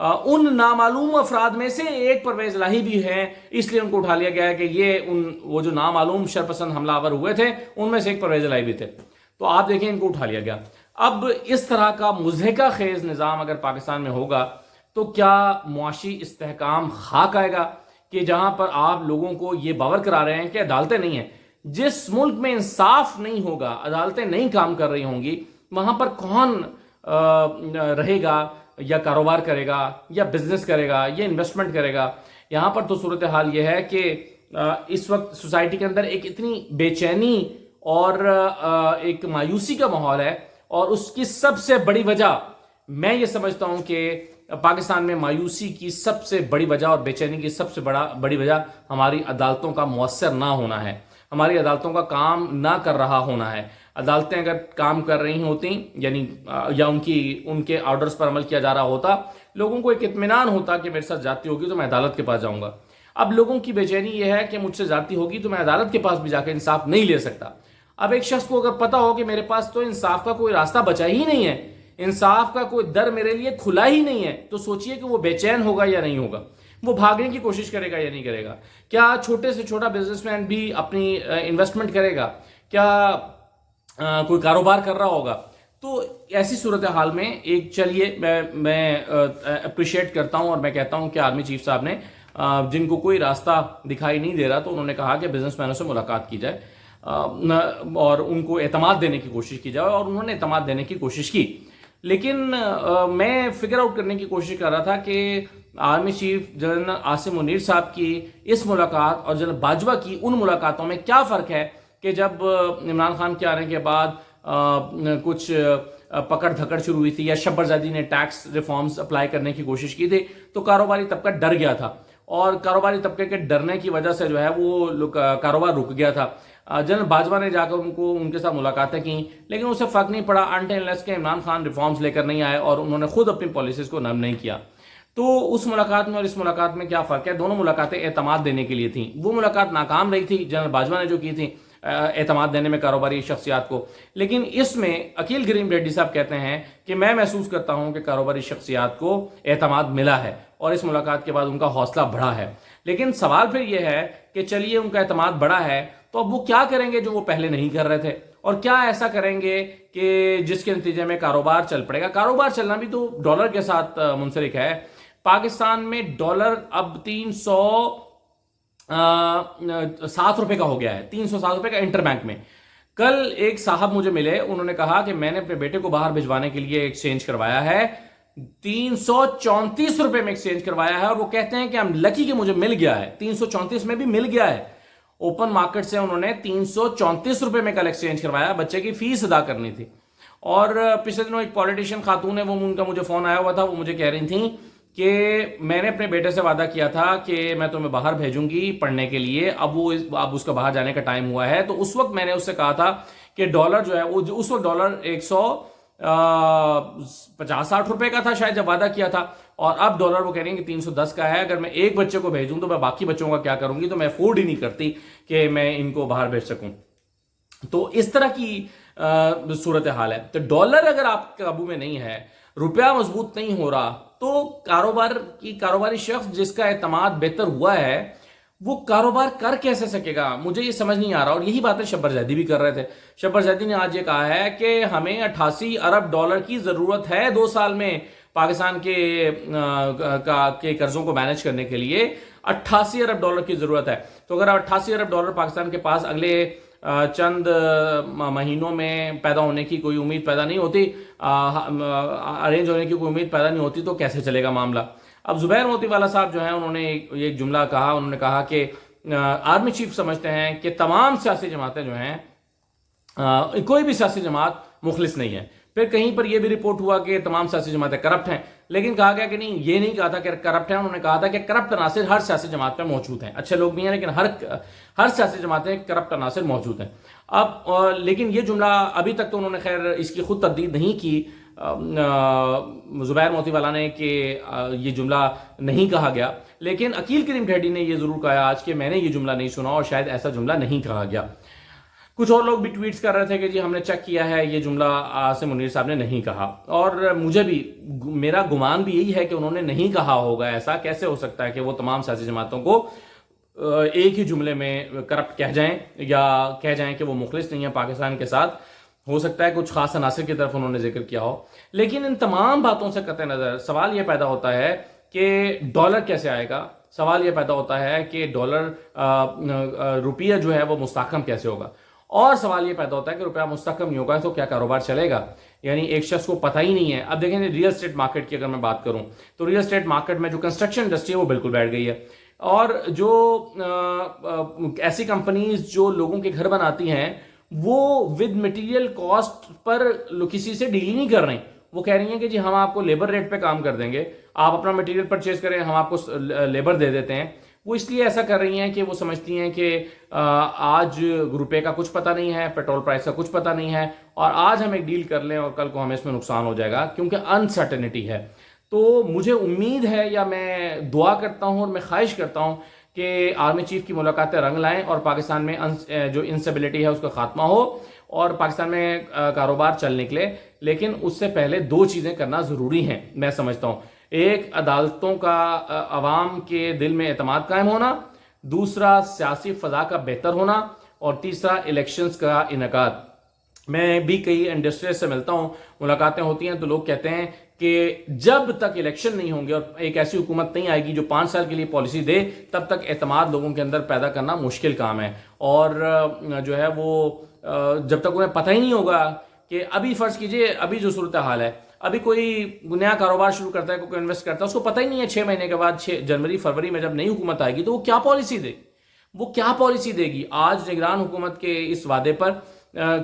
ان نامعلوم افراد میں سے ایک پرویز الہی بھی ہیں، اس لیے ان کو اٹھا لیا گیا ہے کہ یہ وہ جو نامعلوم شرپسند حملہ آور ہوئے تھے ان میں سے ایک پرویز الہی بھی تھے. تو آپ دیکھیں ان کو اٹھا لیا گیا. اب اس طرح کا مضحکہ خیز نظام اگر پاکستان میں ہوگا تو کیا معاشی استحکام خاک آئے گا، کہ جہاں پر آپ لوگوں کو یہ باور کرا رہے ہیں کہ عدالتیں نہیں ہیں. جس ملک میں انصاف نہیں ہوگا، عدالتیں نہیں کام کر رہی ہوں گی، وہاں پر کون رہے گا یا کاروبار کرے گا یا بزنس کرے گا یا انویسٹمنٹ کرے گا؟ یہاں پر تو صورتحال یہ ہے کہ اس وقت سوسائٹی کے اندر ایک اتنی بے چینی اور ایک مایوسی کا ماحول ہے، اور اس کی سب سے بڑی وجہ میں یہ سمجھتا ہوں کہ پاکستان میں مایوسی کی سب سے بڑی وجہ اور بے چینی کی سب سے بڑی وجہ ہماری عدالتوں کا مؤثر نہ ہونا ہے، ہماری عدالتوں کا کام نہ کر رہا ہونا ہے. عدالتیں اگر کام کر رہی ہوتی یعنی یا ان کے آرڈرز پر عمل کیا جا رہا ہوتا، لوگوں کو ایک اطمینان ہوتا کہ میرے ساتھ زیادتی ہوگی تو میں عدالت کے پاس جاؤں گا. اب لوگوں کی بے چینی یہ ہے کہ مجھ سے زیادتی ہوگی تو میں عدالت کے پاس بھی جا کے انصاف نہیں لے سکتا. اب ایک شخص کو اگر پتا ہو کہ میرے پاس تو انصاف کا کوئی راستہ بچا ہی نہیں ہے، انصاف کا کوئی در میرے لیے کھلا ہی نہیں ہے، تو سوچئے کہ وہ بے چین ہوگا یا نہیں ہوگا، وہ بھاگنے کی کوشش کرے گا یا نہیں کرے گا. کیا چھوٹے سے چھوٹا بزنس مین بھی اپنی انویسٹمنٹ کرے گا؟ کیا کوئی کاروبار کر رہا ہوگا؟ تو ایسی صورتحال میں ایک چلیے میں اپریشیٹ کرتا ہوں اور میں کہتا ہوں کہ آرمی چیف صاحب نے جن کو کوئی راستہ دکھائی نہیں دے رہا تو انہوں نے کہا کہ بزنس مینوں سے ملاقات کی جائے اور ان کو اعتماد دینے کی کوشش کی جائے، اور انہوں نے اعتماد دینے کی کوشش کی. لیکن میں فگر آؤٹ کرنے کی کوشش کر رہا تھا کہ army chief general Asim Munir صاحب کی اس ملاقات اور جنرل باجوہ کی ان ملاقاتوں میں کیا فرق ہے کہ جب عمران خان کے آنے کے بعد کچھ پکڑ دھکڑ شروع ہوئی تھی یا شبر زادی نے ٹیکس ریفارمز اپلائی کرنے کی کوشش کی تھی تو کاروباری طبقہ ڈر گیا تھا، اور کاروباری طبقے کے ڈرنے کی وجہ سے جو ہے وہ کاروبار رک گیا تھا. جنرل باجوہ نے جا کر ان کے ساتھ ملاقاتیں کی، لیکن اسے فرق نہیں پڑا انٹل انلیس کہ عمران خان ریفارمز لے کر نہیں آئے اور انہوں نے خود اپنی پالیسیز کو نرم نہیں کیا. تو اس ملاقات میں اور اس ملاقات میں کیا فرق ہے؟ دونوں ملاقاتیں اعتماد دینے کے لیے تھیں. وہ ملاقات ناکام رہی تھی جنرل باجوہ نے جو کی تھی اعتماد دینے میں کاروباری شخصیات کو، لیکن اس میں عقیل گریم ریڈی صاحب کہتے ہیں کہ میں محسوس کرتا ہوں کہ کاروباری شخصیات کو اعتماد ملا ہے اور اس ملاقات کے بعد ان کا حوصلہ بڑھا ہے. لیکن سوال پھر یہ ہے کہ چلیے ان کا اعتماد بڑھا ہے تو اب وہ کیا کریں گے جو وہ پہلے نہیں کر رہے تھے، اور کیا ایسا کریں گے کہ جس کے نتیجے میں کاروبار چل پڑے گا؟ کاروبار چلنا بھی تو ڈالر کے ساتھ منسلک ہے. پاکستان میں ڈالر اب 307 روپے کا ہو گیا ہے، 307 روپے کا انٹر بینک میں. کل ایک صاحب مجھے ملے، انہوں نے کہا کہ میں نے اپنے بیٹے کو باہر بھجوانے کے لیے ایکسچینج کروایا ہے، 334 روپے میں ایکسچینج کروایا ہے، اور وہ کہتے ہیں کہ ہم لکی کہ مجھے مل گیا ہے، 334 میں بھی مل گیا ہے. اوپن مارکیٹ سے انہوں نے 334 روپے میں کل ایکسچینج کروایا، بچے کی فیس ادا کرنی تھی. اور پچھلے دنوں ایک پولیٹیشین خاتون ہے، وہ ان کا مجھے فون آیا ہوا تھا، وہ مجھے کہہ رہی تھیں کہ میں نے اپنے بیٹے سے وعدہ کیا تھا کہ میں تمہیں باہر بھیجوں گی پڑھنے کے لیے، اب اس کا باہر جانے کا ٹائم ہوا ہے. تو اس وقت میں نے اس سے کہا تھا کہ ڈالر جو ہے اس وقت ڈالر 150-60 روپے کا تھا شاید جب وعدہ کیا تھا، اور اب ڈالر وہ کہہ رہی ہیں کہ 310 کا ہے. اگر میں ایک بچے کو بھیجوں تو میں باقی بچوں کا کیا کروں گی؟ تو میں افورڈ ہی نہیں کرتی کہ میں ان کو باہر بھیج سکوں. تو اس طرح کی صورتحال ہے. تو ڈالر اگر آپ کے قابو میں نہیں ہے، روپیہ مضبوط نہیں ہو رہا، تو کاروباری شخص جس کا اعتماد بہتر ہوا ہے وہ کاروبار کر کیسے سکے گا؟ مجھے یہ سمجھ نہیں آ رہا. اور یہی باتیں شبر زیدی بھی کر رہے تھے. شبر زیدی نے آج یہ کہا ہے کہ ہمیں 88 ارب ڈالر کی ضرورت ہے 2 سال میں پاکستان کے قرضوں کو مینج کرنے کے لیے 88 ارب ڈالر کی ضرورت ہے. تو اگر 88 ارب ڈالر پاکستان کے پاس اگلے چند مہینوں میں پیدا ہونے کی کوئی امید پیدا نہیں ہوتی، ارینج ہونے کی کوئی امید پیدا نہیں ہوتی، تو کیسے چلے گا معاملہ؟ اب زبیر موتی والا صاحب جو ہیں انہوں نے ایک جملہ کہا، انہوں نے کہا کہ آرمی چیف سمجھتے ہیں کہ تمام سیاسی جماعتیں جو ہیں کوئی بھی سیاسی جماعت مخلص نہیں ہے. پھر کہیں پر یہ بھی رپورٹ ہوا کہ تمام سیاسی جماعتیں کرپٹ ہیں، لیکن کہا گیا کہ نہیں، یہ نہیں کہا تھا کہ کرپٹ ہیں، انہوں نے کہا تھا کہ کرپٹ عناصر ہر سیاسی جماعت میں موجود ہیں. اچھے لوگ بھی ہیں لیکن ہر سیاسی جماعتیں کرپٹ عناصر موجود ہیں. اب لیکن یہ جملہ ابھی تک تو انہوں نے خیر اس کی خود تردید نہیں کی زبیر موتی والا نے کہ یہ جملہ نہیں کہا گیا، لیکن عقیل کریم ڈھیڈی نے یہ ضرور کہا آج کہ میں نے یہ جملہ نہیں سنا اور شاید ایسا جملہ نہیں کہا گیا. کچھ اور لوگ بھی ٹویٹس کر رہے تھے کہ جی ہم نے چیک کیا ہے یہ جملہ عاصم منیر صاحب نے نہیں کہا، اور مجھے بھی میرا گمان بھی یہی ہے کہ انہوں نے نہیں کہا ہوگا. ایسا کیسے ہو سکتا ہے کہ وہ تمام سیاسی جماعتوں کو ایک ہی جملے میں کرپٹ کہہ جائیں یا کہہ جائیں کہ وہ مخلص نہیں ہیں پاکستان کے ساتھ. ہو سکتا ہے کچھ خاص عناصر کی طرف انہوں نے ذکر کیا ہو، لیکن ان تمام باتوں سے قطع نظر سوال یہ پیدا ہوتا ہے کہ ڈالر کیسے آئے گا. سوال یہ پیدا ہوتا ہے کہ ڈالر روپیہ جو ہے وہ مستحکم کیسے ہوگا، اور سوال یہ پیدا ہوتا ہے کہ روپیہ مستحکم نہیں ہوگا تو کیا کاروبار چلے گا. یعنی ایک شخص کو پتہ ہی نہیں ہے. اب دیکھیں ریئل اسٹیٹ مارکیٹ کی اگر میں بات کروں تو ریئل اسٹیٹ مارکیٹ میں جو کنسٹرکشن انڈسٹری ہے وہ بالکل بیٹھ گئی ہے، اور جو ایسی کمپنیز جو لوگوں کے گھر بناتی ہیں وہ ود مٹیریل کاسٹ پر کسی سے ڈیل نہیں کر رہے ہیں. وہ کہہ رہی ہیں کہ جی ہم آپ کو لیبر ریٹ پہ کام کر دیں گے، آپ اپنا مٹیریل پرچیز کریں، ہم آپ کو لیبر دے دیتے ہیں. وہ اس لیے ایسا کر رہی ہیں کہ وہ سمجھتی ہیں کہ آج روپے کا کچھ پتہ نہیں ہے، پیٹرول پرائس کا کچھ پتہ نہیں ہے، اور آج ہم ایک ڈیل کر لیں اور کل کو ہمیں اس میں نقصان ہو جائے گا کیونکہ انسرٹنٹی ہے. تو مجھے امید ہے یا میں دعا کرتا ہوں اور میں خواہش کرتا ہوں کہ آرمی چیف کی ملاقاتیں رنگ لائیں اور پاکستان میں جو انسٹیبلٹی ہے اس کا خاتمہ ہو اور پاکستان میں کاروبار چل نکلے. لیکن اس سے پہلے دو چیزیں کرنا ضروری ہیں میں سمجھتا ہوں. ایک، عدالتوں کا عوام کے دل میں اعتماد قائم ہونا، دوسرا سیاسی فضا کا بہتر ہونا، اور تیسرا الیکشنز کا انعقاد. میں بھی کئی انڈسٹریز سے ملتا ہوں، ملاقاتیں ہوتی ہیں تو لوگ کہتے ہیں کہ جب تک الیکشن نہیں ہوں گے اور ایک ایسی حکومت نہیں آئے گی جو 5 سال کے لیے پالیسی دے، تب تک اعتماد لوگوں کے اندر پیدا کرنا مشکل کام ہے. اور جو ہے وہ جب تک انہیں پتہ ہی نہیں ہوگا کہ ابھی فرض کیجئے ابھی جو صورتحال ہے، ابھی کوئی نیا کاروبار شروع کرتا ہے، کوئی انویسٹ کرتا ہے، اس کو پتہ ہی نہیں ہے 6 مہینے کے بعد 6 جنوری فروری میں جب نئی حکومت آئے گی تو وہ کیا پالیسی دے گی، وہ کیا پالیسی دے گی. آج نگران حکومت کے اس وعدے پر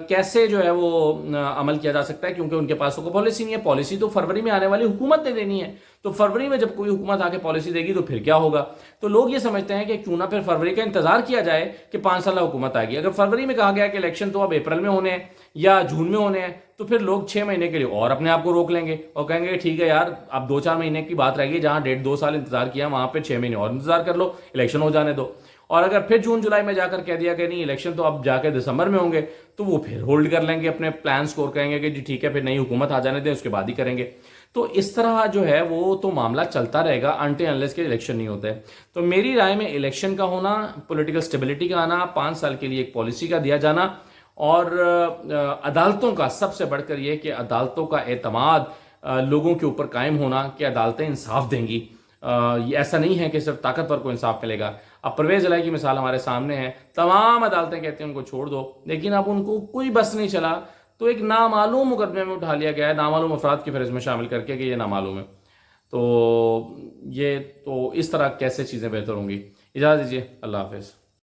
کیسے جو ہے وہ عمل کیا جا سکتا ہے، کیونکہ ان کے پاس کوئی پالیسی نہیں ہے. پالیسی تو فروری میں آنے والی حکومت نے دینی ہے، تو فروری میں جب کوئی حکومت آ کے پالیسی دے گی تو پھر کیا ہوگا. تو لوگ یہ سمجھتے ہیں کہ کیوں نہ پھر فروری کا انتظار کیا جائے کہ 5 سالہ حکومت آئے گی. اگر فروری میں کہا گیا کہ الیکشن تو اب اپریل میں ہونے ہیں یا جون میں ہونے ہیں، تو پھر لوگ 6 مہینے کے لیے اور اپنے آپ کو روک لیں گے اور کہیں گے ٹھیک ہے یار، اب 2-4 مہینے کی بات رہ گئی، جہاں 1.5-2 سال انتظار کیا وہاں پہ 6 مہینے اور انتظار کر لو، الیکشن ہو جانے دو. اور اگر پھر جون جولائی میں جا کر کہہ دیا کہ نہیں الیکشن تو اب جا کے دسمبر میں ہوں گے، تو وہ پھر ہولڈ کر لیں گے اپنے پلانس کو اور کہیں گے کہ جی ٹھیک ہے پھر نئی حکومت آ جانے دیں، اس کے بعد ہی کریں گے. تو اس طرح جو ہے وہ تو معاملہ چلتا رہے گا انٹل انلیس کے الیکشن نہیں ہوتے. تو میری رائے میں الیکشن کا ہونا، پولیٹیکل سٹیبلٹی کا آنا، 5 سال کے لیے ایک پالیسی کا دیا جانا، اور عدالتوں کا سب سے بڑھ کر یہ کہ عدالتوں کا اعتماد لوگوں کے اوپر قائم ہونا کہ عدالتیں انصاف دیں گی. یہ ایسا نہیں ہے کہ صرف طاقتور کو انصاف ملے گا. اب پرویز الہی کی مثال ہمارے سامنے ہے، تمام عدالتیں کہتی ہیں ان کو چھوڑ دو، لیکن اب ان کو کوئی بس نہیں چلا تو ایک نامعلوم مقدمے میں اٹھا لیا گیا ہے، نامعلوم افراد کی فہرست میں شامل کر کے کہ یہ نامعلوم ہے. تو یہ تو اس طرح کیسے چیزیں بہتر ہوں گی. اجازت دیجیے، اللہ حافظ.